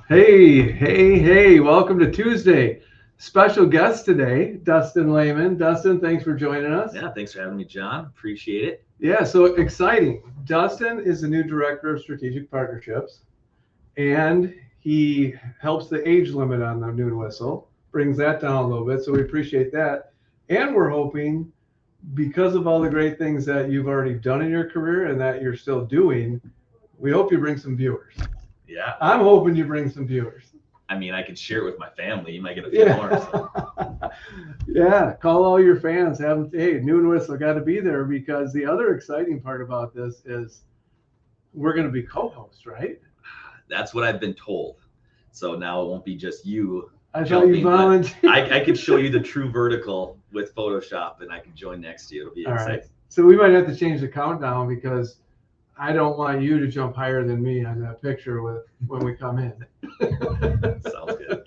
Hey, welcome to Tuesday. Special guest today, Dustin Lehman. Dustin, thanks for joining us. Yeah, thanks for having me, John. Appreciate it. Yeah, so exciting. Dustin is the new director of strategic partnerships, and he helps the age limit on the noon whistle, brings that down a little bit. So we appreciate that. And we're hoping, because of all the great things that you've already done in your career and that you're still doing, we hope you bring some viewers. Yeah. I'm hoping you bring some viewers. I mean, I can share it with my family. You might get a few more. So. Yeah, call all your fans. Have them, hey, Noon Whistle got to be there, because the other exciting part about this is we're going to be co-hosts, right? That's what I've been told. So now it won't be just you. I thought you volunteered. I could show you the true vertical with Photoshop, and I can join next to you. It'll be all exciting. Right. So we might have to change the countdown, because I don't want you to jump higher than me on that picture when we come in. Sounds good.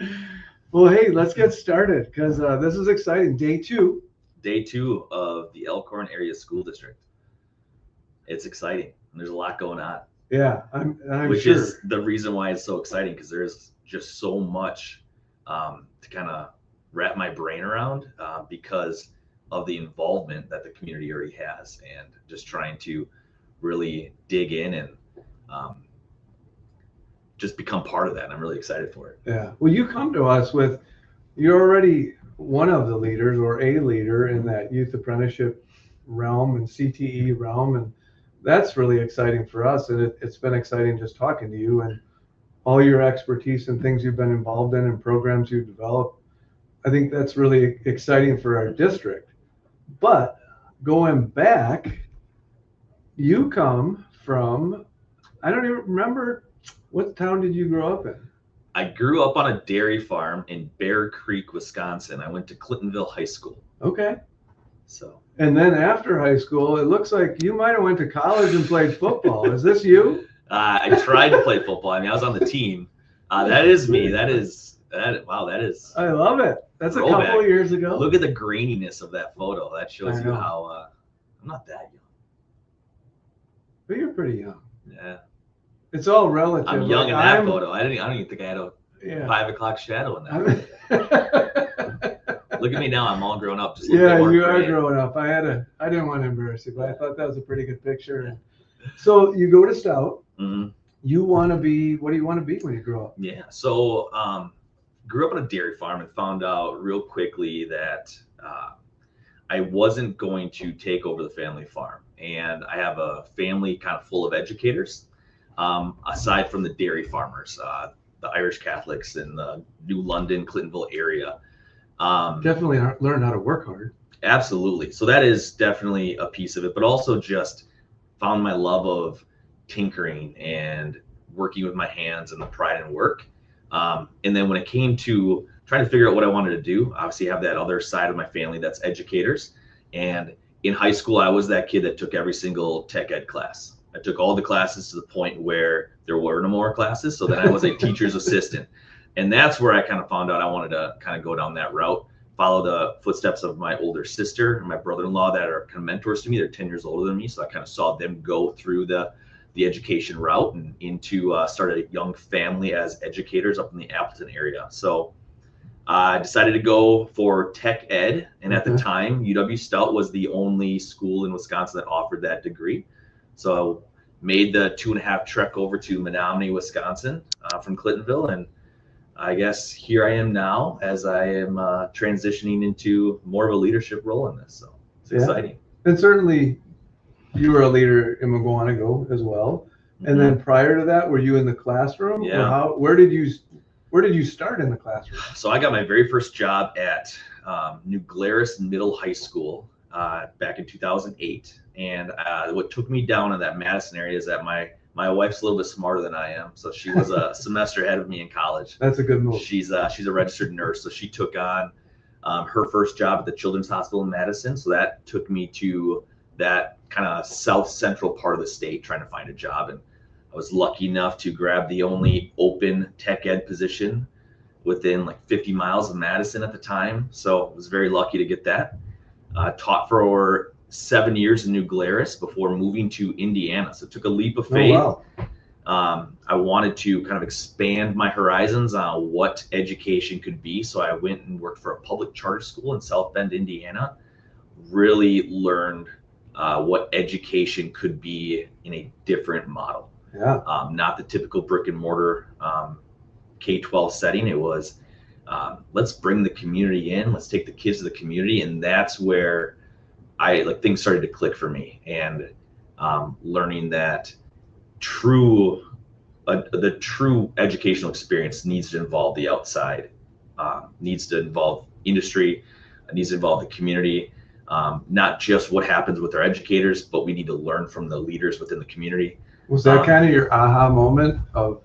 Well, hey, let's get started, because this is exciting. Day two of the Elkhorn Area School District. It's exciting. There's a lot going on. Yeah, I'm which sure. is the reason why it's so exciting, because there's just so much to kind of wrap my brain around because of the involvement that the community already has, and just trying to really dig in and just become part of that. And I'm really excited for it. Yeah. Well, you come to us with, you're already one of the leaders or a leader in that youth apprenticeship realm and CTE realm. And that's really exciting for us. And it's been exciting just talking to you and all your expertise and things you've been involved in and programs you've developed. I think that's really exciting for our district. But going back, you come from, I don't even remember, what town did you grow up in? I grew up on a dairy farm in Bear Creek, Wisconsin. I went to Clintonville High School. Okay. So. And then after high school, it looks like you might have went to college and played football. Is this you? I tried to play football. I mean, I was on the team. That is me. Wow, that is. I love it. That's a couple of years ago. Look at the graininess of that photo. That shows you how I'm not that young. But you're pretty young. Yeah. It's all relative. I'm young in that photo. I don't even think I had a 5 o'clock shadow in that. Look at me now. I'm all grown up. Just you are growing up. I didn't want to embarrass you, but I thought that was a pretty good picture. So you go to Stout. Mm-hmm. You want to be, what do you want to be when you grow up? Yeah. So grew up on a dairy farm and found out real quickly that I wasn't going to take over the family farm. And I have a family kind of full of educators, aside from the dairy farmers, the Irish Catholics in the New London, Clintonville area. Definitely learn how to work hard. Absolutely. So that is definitely a piece of it, but also just found my love of tinkering and working with my hands and the pride in work. And then when it came to trying to figure out what I wanted to do, obviously I have that other side of my family that's educators. And in high school, I was that kid that took every single tech ed class. I took all the classes to the point where there were no more classes. So then I was a teacher's assistant. And that's where I kind of found out I wanted to kind of go down that route, follow the footsteps of my older sister and my brother-in-law that are kind of mentors to me. They're 10 years older than me. So I kind of saw them go through the education route and into started a young family as educators up in the Appleton area. So I decided to go for tech ed. And at the time, UW Stout was the only school in Wisconsin that offered that degree. So I made the 2.5 trek over to Menominee, Wisconsin from Clintonville. And I guess here I am now as I am transitioning into more of a leadership role in this. So it's exciting. And certainly you were a leader in McGuanago as well. And then prior to that, were you in the classroom? Yeah. Or where did you start in the classroom? So I got my very first job at New Glarus Middle High School back in 2008. And what took me down in that Madison area is that my wife's a little bit smarter than I am. So she was a semester ahead of me in college. That's a good move. She's a registered nurse. So she took on her first job at the Children's Hospital in Madison. So that took me to that kind of south central part of the state trying to find a job. And I was lucky enough to grab the only open tech ed position within like 50 miles of Madison at the time. So I was very lucky to get that. Taught for 7 years in New Glarus before moving to Indiana. So it took a leap of faith. Oh, I wanted to kind of expand my horizons on what education could be. So I went and worked for a public charter school in South Bend, Indiana, really learned what education could be in a different model. Yeah. Not the typical brick and mortar K-12 setting. It was, let's bring the community in, let's take the kids to the community. And that's where things started to click for me, and learning that the true educational experience needs to involve the outside, needs to involve industry, needs to involve the community, not just what happens with our educators, but we need to learn from the leaders within the community. Was that kind of your aha moment of,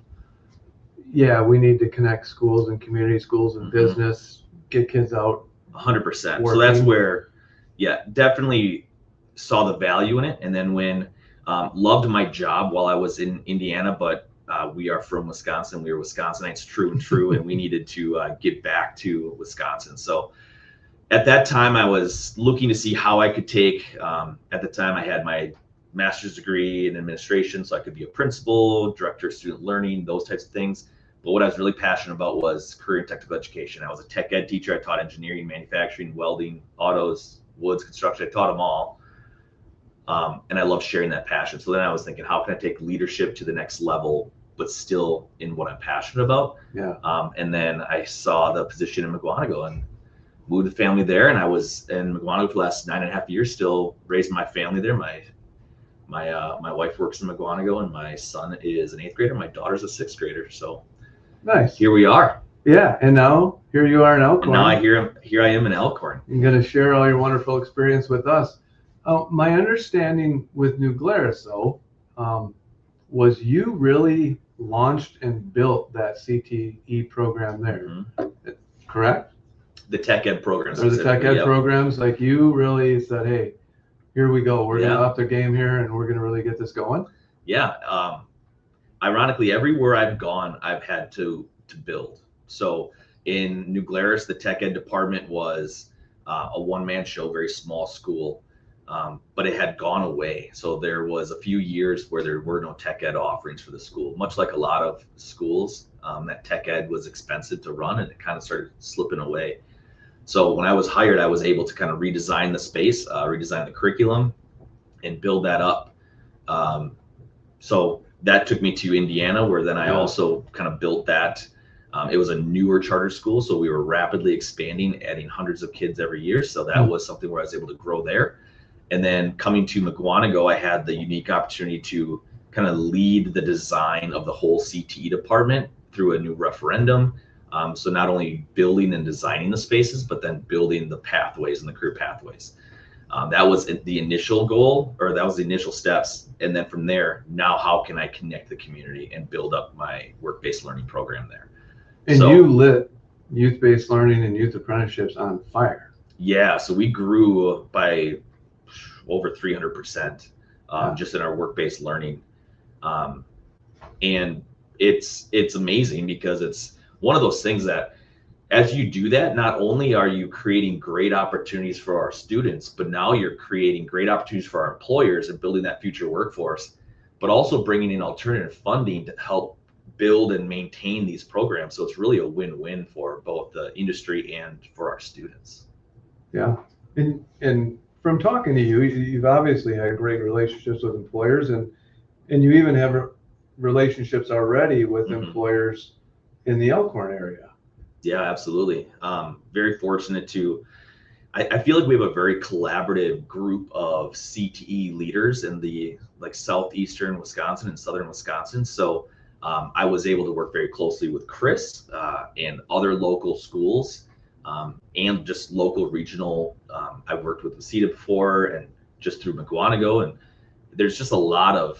yeah, we need to connect schools and community schools and business, get kids out? 100%. So that's where, yeah, definitely saw the value in it. And then when loved my job while I was in Indiana, but we are from Wisconsin. We were Wisconsinites, true and true, and we needed to get back to Wisconsin. So at that time, I was looking to see how I could take. At the time, I had my master's degree in administration, so I could be a principal, director of student learning, those types of things. But what I was really passionate about was career and technical education. I was a tech ed teacher. I taught engineering, manufacturing, welding, autos, woods, construction. I taught them all. And I love sharing that passion. So then I was thinking, how can I take leadership to the next level, but still in what I'm passionate about? Yeah. And then I saw the position in Mukwonago and moved the family there. And I was in Mukwonago for the last 9.5 years, still raising my family there. My wife works in Mukwonago, and my son is an 8th grader. My daughter's a 6th grader. So nice. Here we are. Yeah. And now here you are in Elkhorn. And now here I am in Elkhorn. You're going to share all your wonderful experience with us. My understanding with New Glarus, though, was you really launched and built that CTE program there, correct? The tech ed programs. Or the tech ed programs, like you really said, hey, here we go. We're going to up the game here, and we're going to really get this going. Yeah. Ironically, everywhere I've gone, I've had to build. So in New Glarus, the tech ed department was a one-man show, very small school. But it had gone away. So there was a few years where there were no tech ed offerings for the school, much like a lot of schools. That tech ed was expensive to run, and it kind of started slipping away. So when I was hired, I was able to kind of redesign the space, redesign the curriculum, and build that up. So that took me to Indiana, where then I also kind of built that. It was a newer charter school, so we were rapidly expanding, adding hundreds of kids every year. So that was something where I was able to grow there. And then coming to Mukwonago, I had the unique opportunity to kind of lead the design of the whole CTE department through a new referendum. So not only building and designing the spaces, but then building the pathways and the career pathways. That was the initial goal, or that was the initial steps. And then from there, now how can I connect the community and build up my work-based learning program there? And so, you lit youth-based learning and youth apprenticeships on fire. Yeah, so we grew by over 300% just in our work-based learning. And it's amazing, because it's one of those things that as you do that, not only are you creating great opportunities for our students, but now you're creating great opportunities for our employers and building that future workforce, but also bringing in alternative funding to help build and maintain these programs. So it's really a win-win for both the industry and for our students. Yeah. And from talking to you, you've obviously had great relationships with employers, and you even have relationships already with employers in the Elkhorn area. Yeah, absolutely. Very fortunate to, I feel like we have a very collaborative group of CTE leaders in the southeastern Wisconsin and southern Wisconsin. So I was able to work very closely with Chris and other local schools. And just local regional. I've worked with Waseda before, and just through Mukwonago, and there's just a lot of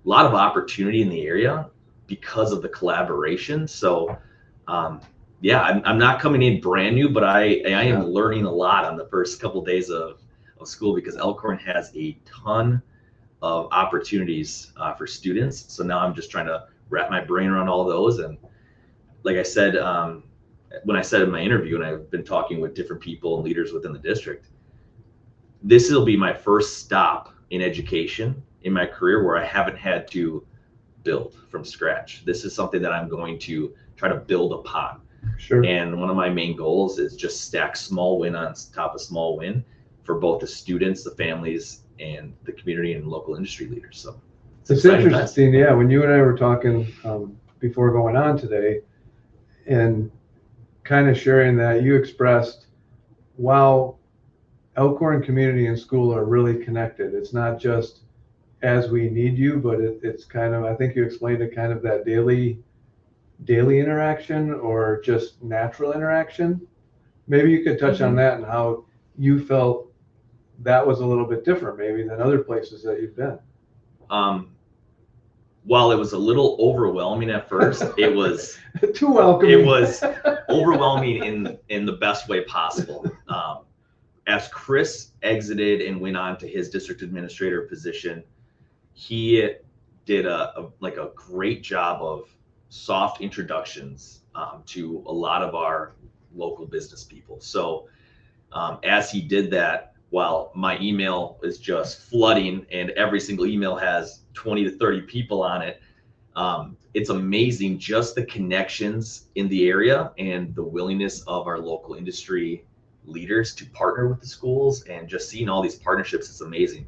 opportunity in the area because of the collaboration. So yeah, I'm not coming in brand new, but I am learning a lot on the first couple of days of school, because Elkhorn has a ton of opportunities for students. So now I'm just trying to wrap my brain around all those. And like I said, when I said in my interview, and I've been talking with different people and leaders within the district, this will be my first stop in education in my career where I haven't had to build from scratch. This is something that I'm going to try to build upon. Sure. And one of my main goals is just stack small win on top of small win for both the students, the families, and the community and local industry leaders. So it's interesting. Yeah, when you and I were talking before going on today, and kind of sharing that, you expressed, wow, Elkhorn community and school are really connected. It's not just as we need you, but it's kind of, I think you explained it, kind of that daily interaction or just natural interaction. Maybe you could touch on that and how you felt that was a little bit different maybe than other places that you've been. While it was a little overwhelming at first, it was too welcoming. It was overwhelming in the best way possible. As Chris exited and went on to his district administrator position, he did a great job of soft introductions to a lot of our local business people. So as he did that, while my email is just flooding and every single email has 20 to 30 people on it, it's amazing just the connections in the area and the willingness of our local industry leaders to partner with the schools, and just seeing all these partnerships is amazing.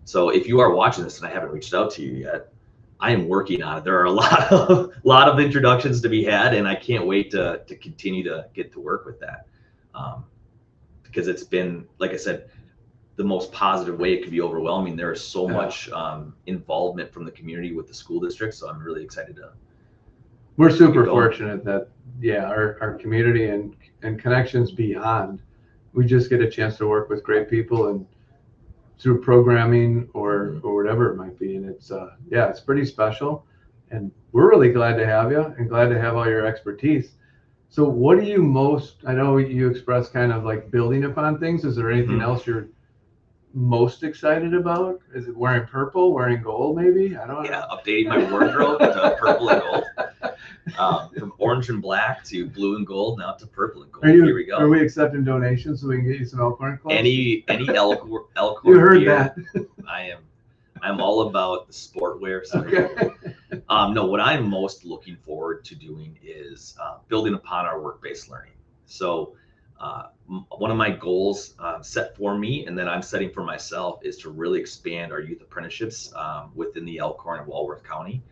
So if you are watching this and I haven't reached out to you yet, I am working on it. There are a lot of introductions to be had, and I can't wait to continue to get to work with that, because it's been, like I said, the most positive way. It could be overwhelming. There is so much involvement from the community with the school district, so I'm really excited to. We're super fortunate that our community and connections beyond. We just get a chance to work with great people and through programming or whatever it might be, and it's pretty special, and we're really glad to have you and glad to have all your expertise. So what do you most, I know you expressed kind of like building upon things. Is there anything else you're most excited about? Is it wearing purple, wearing gold maybe? I don't know. Yeah, updating my wardrobe to purple and gold. From orange and black to blue and gold, now to purple and gold. Here we go. Are we accepting donations so we can get you some Elkhorn clothes? Any Elkhorn you heard gear, that. I'm all about the sport wear. So no, what I'm most looking forward to doing is building upon our work-based learning. So one of my goals set for me, and that I'm setting for myself, is to really expand our youth apprenticeships within the Elkhorn and Walworth County,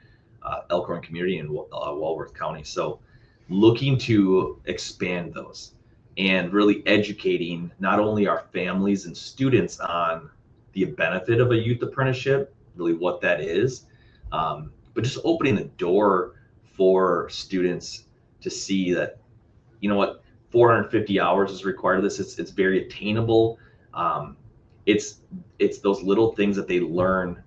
Elkhorn community and Walworth County. So looking to expand those and really educating not only our families and students on the benefit of a youth apprenticeship, really what that is, but just opening the door for students to see that, you know what, 450 hours is required of this. It's very attainable. It's those little things that they learn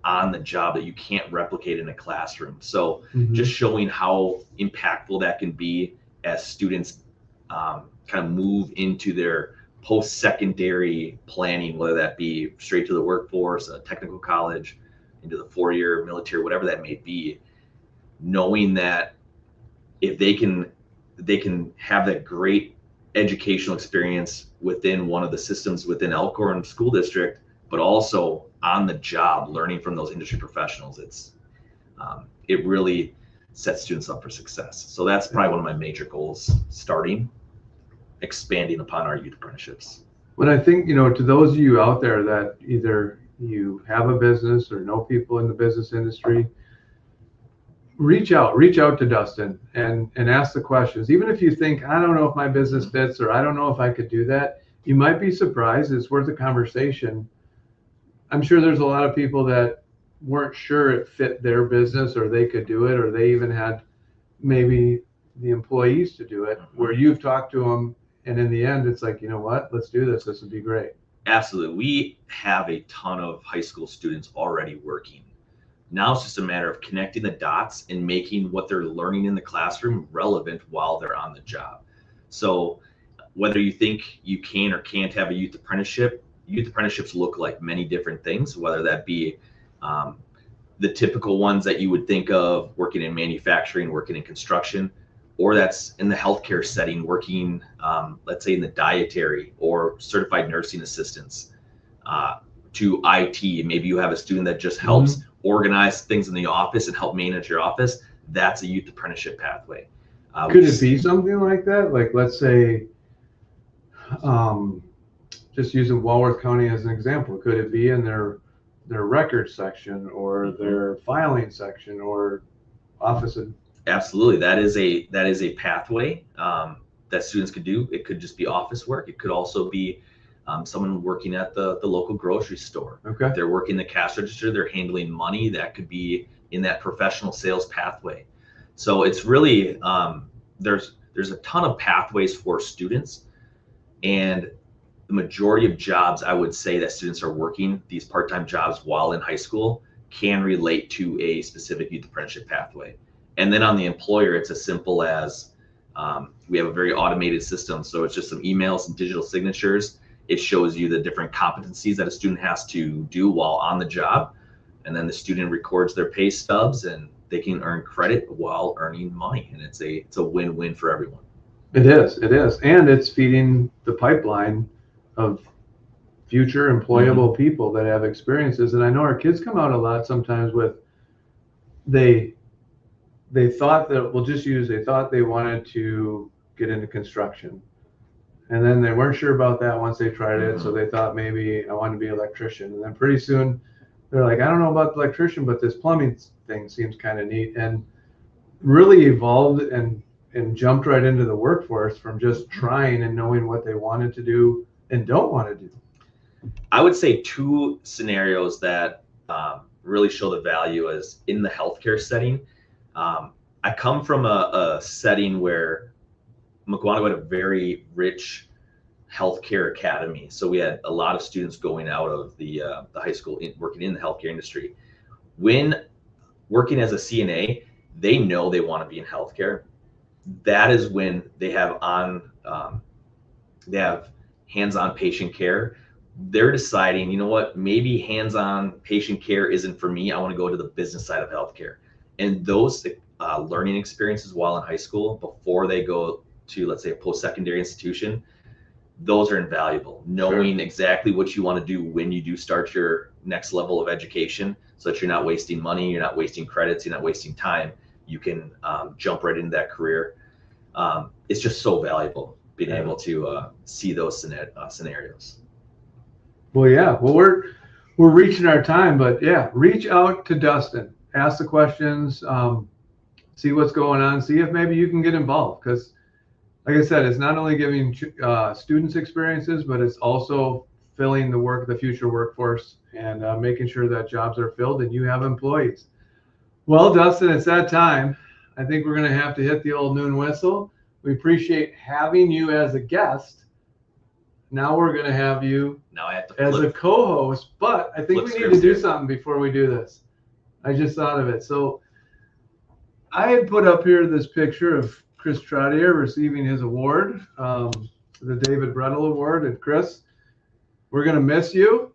on the job that you can't replicate in a classroom. So just showing how impactful that can be as students kind of move into their post-secondary planning, whether that be straight to the workforce, a technical college, into the 4-year military, whatever that may be, knowing that if they can have that great educational experience within one of the systems within Elkhorn School District, but also on the job learning from those industry professionals, it really sets students up for success. So that's probably one of my major goals, expanding upon our youth apprenticeships. When I think, to those of you out there that either you have a business or know people in the business industry, reach out to Dustin and ask the questions. Even if you think, I don't know if my business fits, or I don't know if I could do that, you might be surprised. It's worth a conversation. I'm sure there's a lot of people that weren't sure it fit their business or they could do it, or they even had maybe the employees to do it, where you've talked to them, and in the end, it's like, you know what, let's do this. This would be great. Absolutely. We have a ton of high school students already working. Now it's just a matter of connecting the dots and making what they're learning in the classroom relevant while they're on the job. So whether you think you can or can't have a youth apprenticeship, youth apprenticeships look like many different things, whether that be the typical ones that you would think of, working in manufacturing, working in construction, or that's in the healthcare setting, working, let's say in the dietary or certified nursing assistants, to IT. Maybe you have a student that just helps organize things in the office and help manage your office, that's a youth apprenticeship pathway. Could it be something like that? Like, let's say, just using Walworth County as an example, could it be in their records section or their filing section or office of? Absolutely, that is a pathway that students could do. It could just be office work. It could also be someone working at the local grocery store. Okay. They're working the cash register. They're handling money. That could be in that professional sales pathway. So it's really there's a ton of pathways for students, and the majority of jobs, I would say, that students are working these part-time jobs while in high school can relate to a specific youth apprenticeship pathway. And then on the employer, it's as simple as we have a very automated system. So it's just some emails and digital signatures. It shows you the different competencies that a student has to do while on the job. And then the student records their pay stubs and they can earn credit while earning money. And it's a win-win for everyone. It is. And it's feeding the pipeline of future employable people that have experiences. And I know our kids come out a lot sometimes with, they thought they wanted to get into construction. And then they weren't sure about that once they tried it. So they thought maybe I want to be an electrician. And then pretty soon they're like, I don't know about the electrician, but this plumbing thing seems kind of neat, and really evolved and jumped right into the workforce from just trying and knowing what they wanted to do and don't want to do. I would say two scenarios that really show the value is in the healthcare setting. I come from a setting where Mukwonago had a very rich healthcare academy. So we had a lot of students going out of the high school working in the healthcare industry. When working as a CNA, they know they want to be in healthcare. That is when they have hands-on patient care. They're deciding, you know what, maybe hands-on patient care isn't for me. I want to go to the business side of healthcare. And those learning experiences while in high school, before they go to, let's say, a post-secondary institution, those are invaluable. Knowing exactly what you want to do when you do start your next level of education, so that you're not wasting money, you're not wasting credits, you're not wasting time. You can jump right into that career. It's just so valuable being able to see those scenarios. Well, yeah. Well, we're reaching our time, but yeah, reach out to Dustin, ask the questions, see what's going on, see if maybe you can get involved. Because, like I said, it's not only giving students experiences, but it's also filling the future workforce and making sure that jobs are filled and you have employees. Well, Dustin, it's that time. I think we're going to have to hit the old noon whistle. We appreciate having you as a guest. Now we're going to have you as a co-host, but I think we need to do something before we do this. I just thought of it. So I had put up here this picture of Chris Trottier receiving his award, the David Brettel Award. And Chris, we're going to miss you.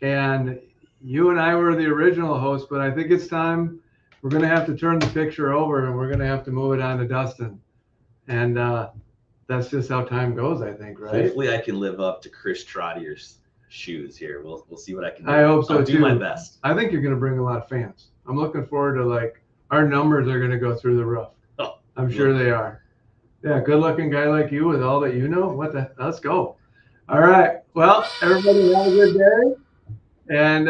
And you and I were the original host, but I think it's time. We're going to have to turn the picture over and we're going to have to move it on to Dustin. And that's just how time goes, I think, right? Hopefully I can live up to Chris Trottier's shoes here. We'll see what I can do. I hope so, I'll too. do my best. I think you're going to bring a lot of fans. I'm looking forward to, our numbers are going to go through the roof. Oh, I'm sure they are. Yeah, good-looking guy like you with all that you know. Let's go. All right. Well, everybody have a good day. And